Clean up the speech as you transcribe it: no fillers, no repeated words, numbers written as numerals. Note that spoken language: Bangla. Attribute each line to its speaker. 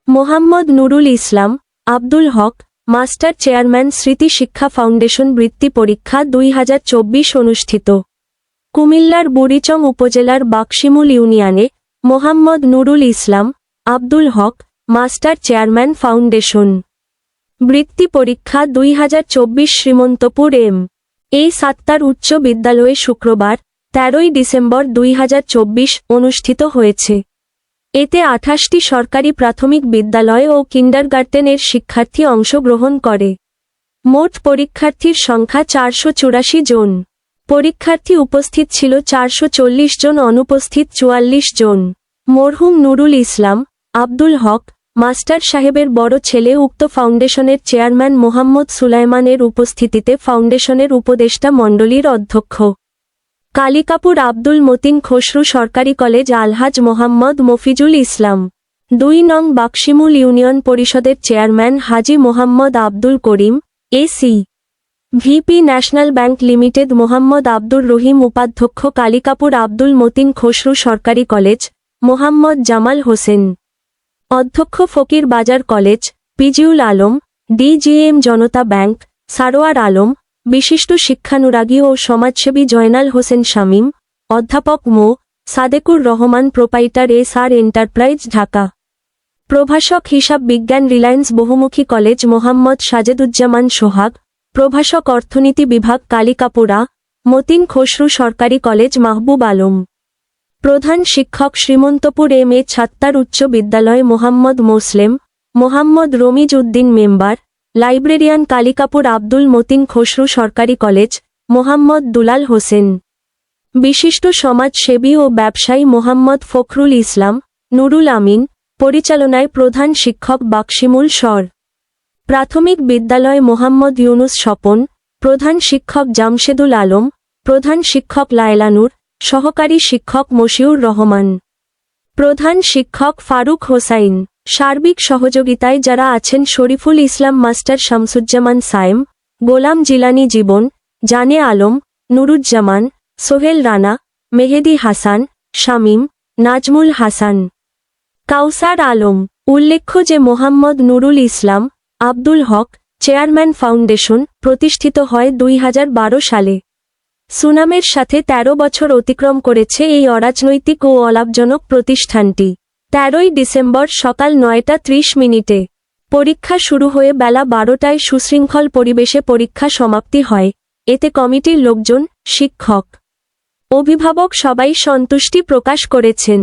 Speaker 1: মোহাম্মদ নুরুল ইসলাম, আব্দুল হক, মাস্টার চেয়ারম্যান স্মৃতি শিক্ষা ফাউন্ডেশন বৃত্তি পরীক্ষা 2024 অনুষ্ঠিত। কুমিল্লার বুড়িচং উপজেলার বাকশিমুল ইউনিয়নে মোহাম্মদ নুরুল ইসলাম, আব্দুল হক, মাস্টার চেয়ারম্যান ফাউন্ডেশন বৃত্তি পরীক্ষা 2024 শ্রীমন্তপুর এ সাত্তার উচ্চ বিদ্যালয়ে শুক্রবার 13 ডিসেম্বর 2024 অনুষ্ঠিত হয়েছে। এতে 28টি সরকারি প্রাথমিক বিদ্যালয় ও কিন্ডারগার্টেনের শিক্ষার্থী অংশগ্রহণ করে। মোট পরীক্ষার্থীর সংখ্যা 484 জন। পরীক্ষার্থী উপস্থিত ছিল 440 জন, অনুপস্থিত 44 জন। মরহুম নুরুল ইসলাম, আব্দুল হক, মাস্টার সাহেবের বড় ছেলে উক্ত ফাউন্ডেশনের চেয়ারম্যান মোহাম্মদ সুলাইমানের উপস্থিতিতে ফাউন্ডেশনের উপদেষ্টা মণ্ডলীর অধ্যক্ষ কালিকাপুর আব্দুল মতিন খসরু সরকারি কলেজ আলহাজ মোহাম্মদ মফিজুল ইসলাম, 2 নং বাকশিমুল ইউনিয়ন পরিষদের chairman Haji Mohammad Abdul Karim AC, VP National Bank Limited Mohammad Abdur Rahim, উপাধ্যক্ষ কালিকাপুর আব্দুল মতিন খসরু সরকারি কলেজ মোহাম্মদ জামাল হোসেন, অধ্যক্ষ Fakir Bazar college Pijiul Alam, DGM Janata Bank Sarwar Alam, বিশিষ্ট শিক্ষানুরাগী ও সমাজসেবী জয়নাল হোসেন শামীম, অধ্যাপক মো. Sadekur Rahman, proprietor SR enterprise Dhaka. প্রভাষক হিসাব বিজ্ঞান রিলায়েন্স বহুমুখী কলেজ মোহাম্মদ সাজেদুজ্জামান সোহাগ, প্রভাষক অর্থনীতি বিভাগ কালিকাপুরা মতিন খসরু সরকারি কলেজ মাহবুব আলম। প্রধান শিক্ষক শ্রীমন্তপুর এ ছাত্তার উচ্চ বিদ্যালয় মোহাম্মদ মোসলেম, মোহাম্মদ রমিজ উদ্দিন মেম্বার, লাইব্রেরিয়ান কালিকাপুর আব্দুল মতিন খসরু সরকারি কলেজ মোহাম্মদ দুলাল হোসেন। বিশিষ্ট সমাজসেবী ও ব্যবসায়ী মোহাম্মদ ফখরুল ইসলাম, নুরুল আমিন, পরিচালনায় প্রধান শিক্ষক বাকশিমুল সর প্রাথমিক বিদ্যালয় মোহাম্মদ ইউনুস স্বপন, প্রধান শিক্ষক জামশেদুল আলম, প্রধান শিক্ষক লায়লানুর, সহকারী শিক্ষক মশিউর রহমান, প্রধান শিক্ষক ফারুক হোসাইন। সার্বিক সহযোগিতায় যারা আছেন: শরীফুল ইসলাম মাস্টার, শামসুজ্জামান সায়েম, গোলাম জিলানী জীবন, জানে আলম, নুরুজ্জামান, সোহেল রানা, মেহেদি হাসান, শামীম, নাজমুল হাসান, কাউসার আলম। উল্লেখ্য যে মোহাম্মদ নুরুল ইসলাম, আব্দুল হক চেয়ারম্যান ফাউন্ডেশন প্রতিষ্ঠিত হয় 2012 সালে। সুনামের সাথে 13 বছর অতিক্রম করেছে এই অরাজনৈতিক ও অলাভজনক প্রতিষ্ঠানটি। 13 ডিসেম্বর সকাল 9:30 পরীক্ষা শুরু হয়ে বেলা 12টায় সুশৃঙ্খল পরিবেশে পরীক্ষা সমাপ্তি হয়। এতে কমিটির লোকজন, শিক্ষক, অভিভাবক সবাই সন্তুষ্টি প্রকাশ করেছেন।